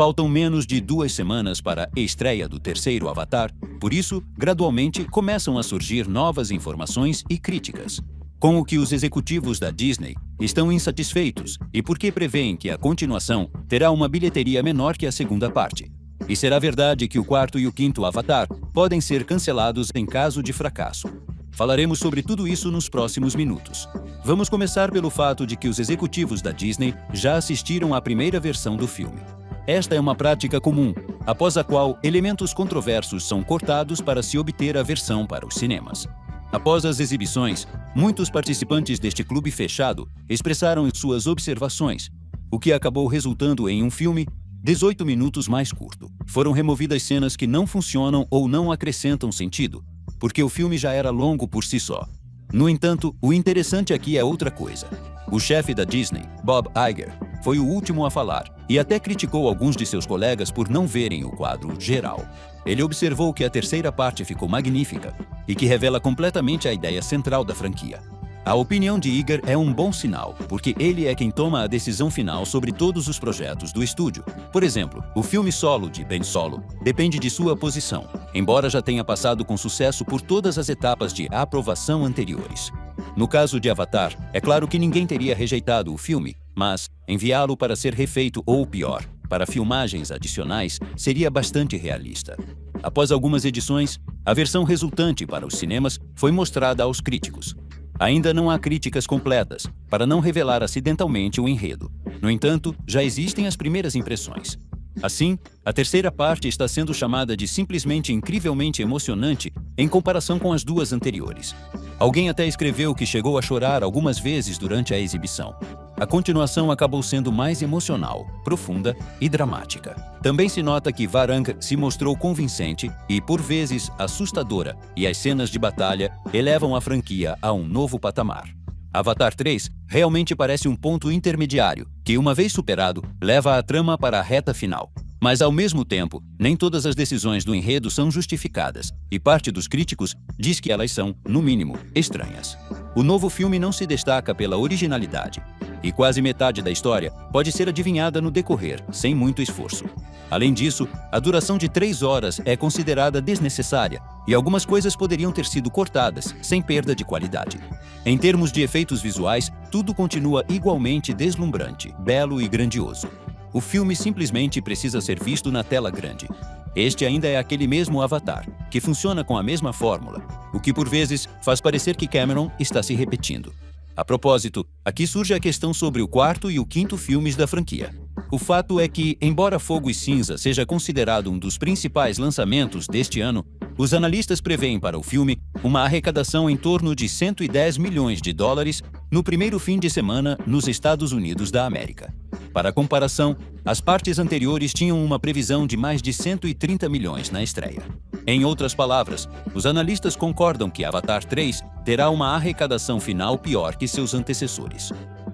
Faltam menos de 2 semanas para a estreia do terceiro Avatar, por isso, gradualmente, começam a surgir novas informações e críticas. Com o que os executivos da Disney estão insatisfeitos e porque preveem que a continuação terá uma bilheteria menor que a segunda parte. E será verdade que o quarto e o quinto Avatar podem ser cancelados em caso de fracasso. Falaremos sobre tudo isso nos próximos minutos. Vamos começar pelo fato de que os executivos da Disney já assistiram à primeira versão do filme. Esta é uma prática comum, após a qual elementos controversos são cortados para se obter a versão para os cinemas. Após as exibições, muitos participantes deste clube fechado expressaram suas observações, o que acabou resultando em um filme 18 minutos mais curto. Foram removidas cenas que não funcionam ou não acrescentam sentido, porque o filme já era longo por si só. No entanto, o interessante aqui é outra coisa. O chefe da Disney, Bob Iger, foi o último a falar e até criticou alguns de seus colegas por não verem o quadro geral. Ele observou que a terceira parte ficou magnífica e que revela completamente a ideia central da franquia. A opinião de Iger é um bom sinal, porque ele é quem toma a decisão final sobre todos os projetos do estúdio. Por exemplo, o filme solo de Ben Solo depende de sua posição, embora já tenha passado com sucesso por todas as etapas de aprovação anteriores. No caso de Avatar, é claro que ninguém teria rejeitado o filme, mas enviá-lo para ser refeito ou pior, para filmagens adicionais, seria bastante realista. Após algumas edições, a versão resultante para os cinemas foi mostrada aos críticos. Ainda não há críticas completas, para não revelar acidentalmente o enredo. No entanto, já existem as primeiras impressões. Assim, a terceira parte está sendo chamada de simplesmente incrivelmente emocionante em comparação com as duas anteriores. Alguém até escreveu que chegou a chorar algumas vezes durante a exibição. A continuação acabou sendo mais emocional, profunda e dramática. Também se nota que Varang se mostrou convincente e, por vezes, assustadora, e as cenas de batalha elevam a franquia a um novo patamar. Avatar 3 realmente parece um ponto intermediário, que, uma vez superado, leva a trama para a reta final. Mas, ao mesmo tempo, nem todas as decisões do enredo são justificadas, e parte dos críticos diz que elas são, no mínimo, estranhas. O novo filme não se destaca pela originalidade, e quase metade da história pode ser adivinhada no decorrer, sem muito esforço. Além disso, a duração de 3 horas é considerada desnecessária, e algumas coisas poderiam ter sido cortadas, sem perda de qualidade. Em termos de efeitos visuais, tudo continua igualmente deslumbrante, belo e grandioso. O filme simplesmente precisa ser visto na tela grande. Este ainda é aquele mesmo Avatar, que funciona com a mesma fórmula, o que por vezes faz parecer que Cameron está se repetindo. A propósito, aqui surge a questão sobre o quarto e o quinto filmes da franquia. O fato é que, embora Fogo e Cinza seja considerado um dos principais lançamentos deste ano, os analistas preveem para o filme uma arrecadação em torno de 110 milhões de dólares no primeiro fim de semana nos Estados Unidos da América. Para comparação, as partes anteriores tinham uma previsão de mais de 130 milhões na estreia. Em outras palavras, os analistas concordam que Avatar 3 terá uma arrecadação final pior que seus antecessores.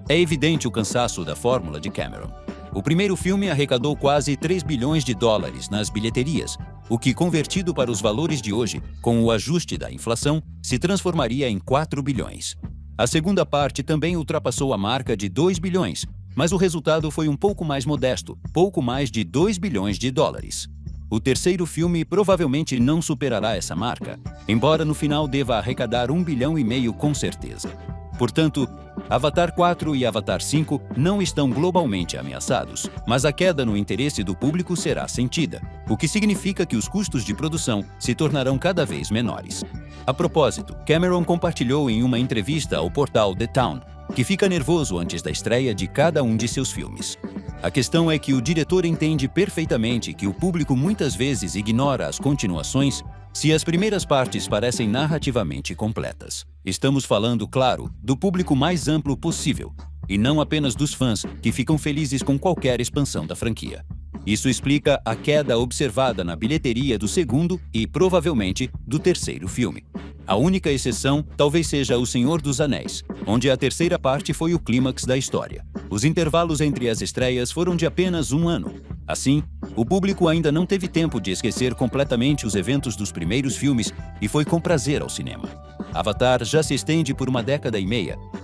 É evidente o cansaço da fórmula de Cameron. O primeiro filme arrecadou quase 3 bilhões de dólares nas bilheterias, o que, convertido para os valores de hoje, com o ajuste da inflação, se transformaria em 4 bilhões. A segunda parte também ultrapassou a marca de 2 bilhões, mas o resultado foi um pouco mais modesto, pouco mais de 2 bilhões de dólares. O terceiro filme provavelmente não superará essa marca, embora no final deva arrecadar 1,5 bilhão com certeza. Portanto, Avatar 4 e Avatar 5 não estão globalmente ameaçados, mas a queda no interesse do público será sentida, o que significa que os custos de produção se tornarão cada vez menores. A propósito, Cameron compartilhou em uma entrevista ao portal The Town que fica nervoso antes da estreia de cada um de seus filmes. A questão é que o diretor entende perfeitamente que o público muitas vezes ignora as continuações se as primeiras partes parecem narrativamente completas. Estamos falando, claro, do público mais amplo possível, e não apenas dos fãs que ficam felizes com qualquer expansão da franquia. Isso explica a queda observada na bilheteria do segundo e, provavelmente, do terceiro filme. A única exceção talvez seja O Senhor dos Anéis, onde a terceira parte foi o clímax da história. Os intervalos entre as estreias foram de apenas 1 ano. Assim, o público ainda não teve tempo de esquecer completamente os eventos dos primeiros filmes e foi com prazer ao cinema. Avatar já se estende por 1,5 décadas,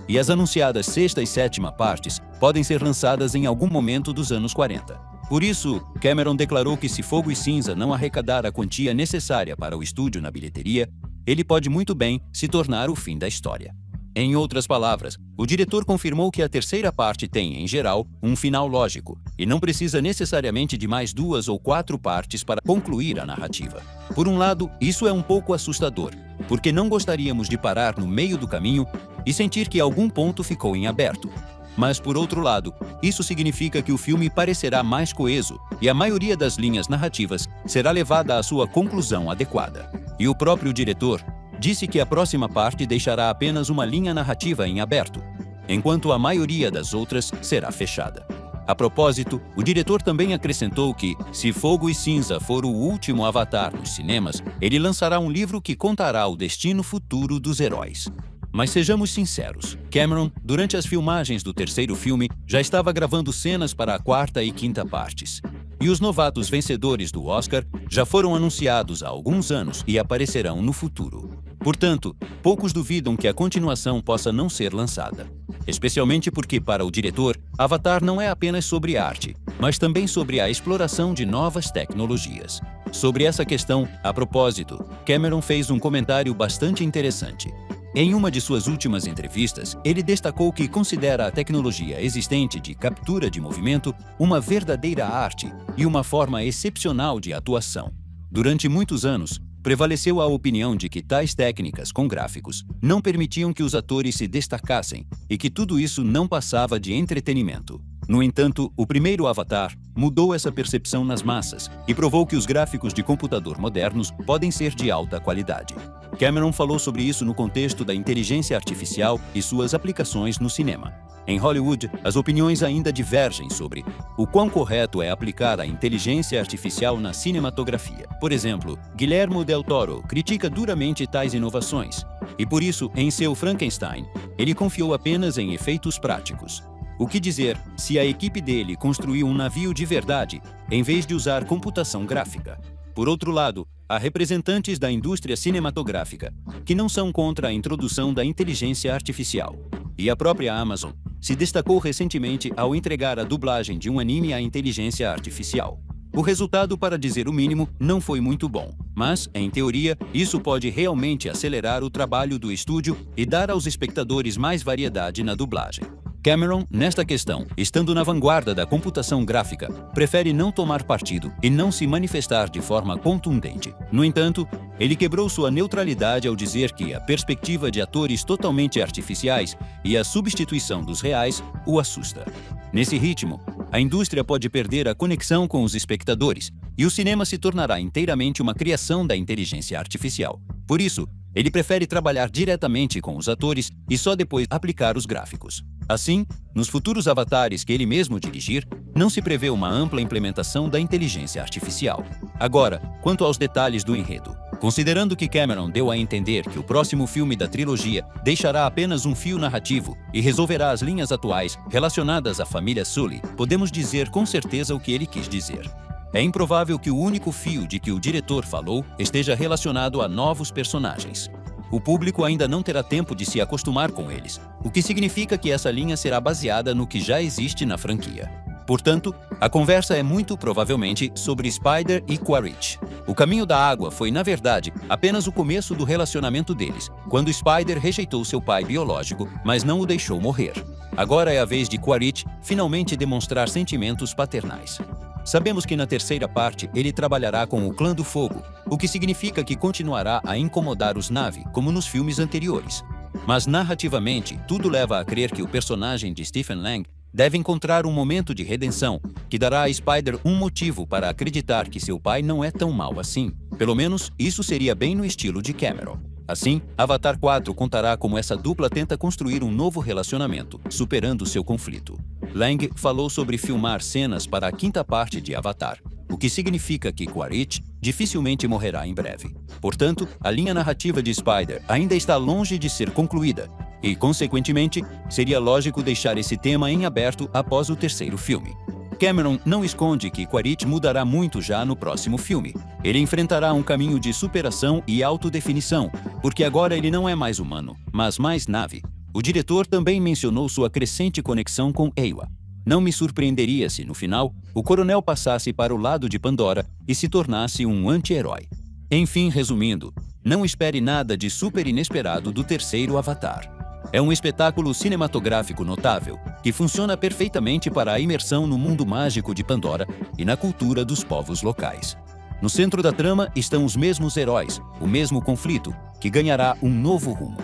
e as anunciadas sexta e sétima partes podem ser lançadas em algum momento dos anos 40. Por isso, Cameron declarou que se Fogo e Cinza não arrecadar a quantia necessária para o estúdio na bilheteria, ele pode muito bem se tornar o fim da história. Em outras palavras, o diretor confirmou que a terceira parte tem, em geral, um final lógico e não precisa necessariamente de mais 2 ou 4 partes para concluir a narrativa. Por um lado, isso é um pouco assustador, porque não gostaríamos de parar no meio do caminho e sentir que algum ponto ficou em aberto. Mas, por outro lado, isso significa que o filme parecerá mais coeso e a maioria das linhas narrativas será levada à sua conclusão adequada. E o próprio diretor disse que a próxima parte deixará apenas uma linha narrativa em aberto, enquanto a maioria das outras será fechada. A propósito, o diretor também acrescentou que, se Fogo e Cinza for o último Avatar nos cinemas, ele lançará um livro que contará o destino futuro dos heróis. Mas sejamos sinceros, Cameron, durante as filmagens do terceiro filme, já estava gravando cenas para a quarta e quinta partes. E os novatos vencedores do Oscar já foram anunciados há alguns anos e aparecerão no futuro. Portanto, poucos duvidam que a continuação possa não ser lançada. Especialmente porque, para o diretor, Avatar não é apenas sobre arte, mas também sobre a exploração de novas tecnologias. Sobre essa questão, a propósito, Cameron fez um comentário bastante interessante. Em uma de suas últimas entrevistas, ele destacou que considera a tecnologia existente de captura de movimento uma verdadeira arte e uma forma excepcional de atuação. Durante muitos anos, prevaleceu a opinião de que tais técnicas com gráficos não permitiam que os atores se destacassem e que tudo isso não passava de entretenimento. No entanto, o primeiro Avatar mudou essa percepção nas massas e provou que os gráficos de computador modernos podem ser de alta qualidade. Cameron falou sobre isso no contexto da inteligência artificial e suas aplicações no cinema. Em Hollywood, as opiniões ainda divergem sobre o quão correto é aplicar a inteligência artificial na cinematografia. Por exemplo, Guillermo del Toro critica duramente tais inovações, e por isso, em seu Frankenstein, ele confiou apenas em efeitos práticos. O que dizer se a equipe dele construiu um navio de verdade, em vez de usar computação gráfica? Por outro lado, há representantes da indústria cinematográfica que não são contra a introdução da inteligência artificial. E a própria Amazon se destacou recentemente ao entregar a dublagem de um anime à inteligência artificial. O resultado, para dizer o mínimo, não foi muito bom, mas, em teoria, isso pode realmente acelerar o trabalho do estúdio e dar aos espectadores mais variedade na dublagem. Cameron, nesta questão, estando na vanguarda da computação gráfica, prefere não tomar partido e não se manifestar de forma contundente. No entanto, ele quebrou sua neutralidade ao dizer que a perspectiva de atores totalmente artificiais e a substituição dos reais o assusta. Nesse ritmo, a indústria pode perder a conexão com os espectadores e o cinema se tornará inteiramente uma criação da inteligência artificial. Por isso, ele prefere trabalhar diretamente com os atores e só depois aplicar os gráficos. Assim, nos futuros avatares que ele mesmo dirigir, não se prevê uma ampla implementação da inteligência artificial. Agora, quanto aos detalhes do enredo. Considerando que Cameron deu a entender que o próximo filme da trilogia deixará apenas um fio narrativo e resolverá as linhas atuais relacionadas à família Sully, podemos dizer com certeza o que ele quis dizer. É improvável que o único fio de que o diretor falou esteja relacionado a novos personagens. O público ainda não terá tempo de se acostumar com eles, o que significa que essa linha será baseada no que já existe na franquia. Portanto, a conversa é muito provavelmente sobre Spider e Quaritch. O caminho da água foi, na verdade, apenas o começo do relacionamento deles, quando Spider rejeitou seu pai biológico, mas não o deixou morrer. Agora é a vez de Quaritch finalmente demonstrar sentimentos paternais. Sabemos que na terceira parte ele trabalhará com o Clã do Fogo, o que significa que continuará a incomodar os Na'vi, como nos filmes anteriores. Mas narrativamente, tudo leva a crer que o personagem de Stephen Lang deve encontrar um momento de redenção, que dará a Spider um motivo para acreditar que seu pai não é tão mau assim. Pelo menos, isso seria bem no estilo de Cameron. Assim, Avatar 4 contará como essa dupla tenta construir um novo relacionamento, superando seu conflito. Lang falou sobre filmar cenas para a quinta parte de Avatar, o que significa que Quaritch dificilmente morrerá em breve. Portanto, a linha narrativa de Spider ainda está longe de ser concluída e, consequentemente, seria lógico deixar esse tema em aberto após o terceiro filme. Cameron não esconde que Quaritch mudará muito já no próximo filme. Ele enfrentará um caminho de superação e autodefinição, porque agora ele não é mais humano, mas mais Na'vi. O diretor também mencionou sua crescente conexão com Eywa. Não me surpreenderia se, no final, o coronel passasse para o lado de Pandora e se tornasse um anti-herói. Enfim, resumindo, não espere nada de super inesperado do terceiro Avatar. É um espetáculo cinematográfico notável, que funciona perfeitamente para a imersão no mundo mágico de Pandora e na cultura dos povos locais. No centro da trama estão os mesmos heróis, o mesmo conflito, que ganhará um novo rumo.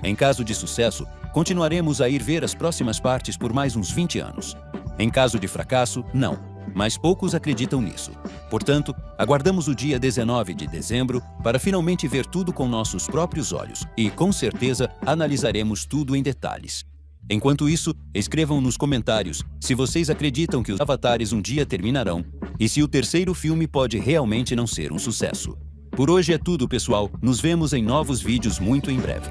Em caso de sucesso, continuaremos a ir ver as próximas partes por mais uns 20 anos. Em caso de fracasso, não, mas poucos acreditam nisso. Portanto, aguardamos o dia 19 de dezembro para finalmente ver tudo com nossos próprios olhos e, com certeza, analisaremos tudo em detalhes. Enquanto isso, escrevam nos comentários se vocês acreditam que os avatares um dia terminarão e se o terceiro filme pode realmente não ser um sucesso. Por hoje é tudo, pessoal. Nos vemos em novos vídeos muito em breve.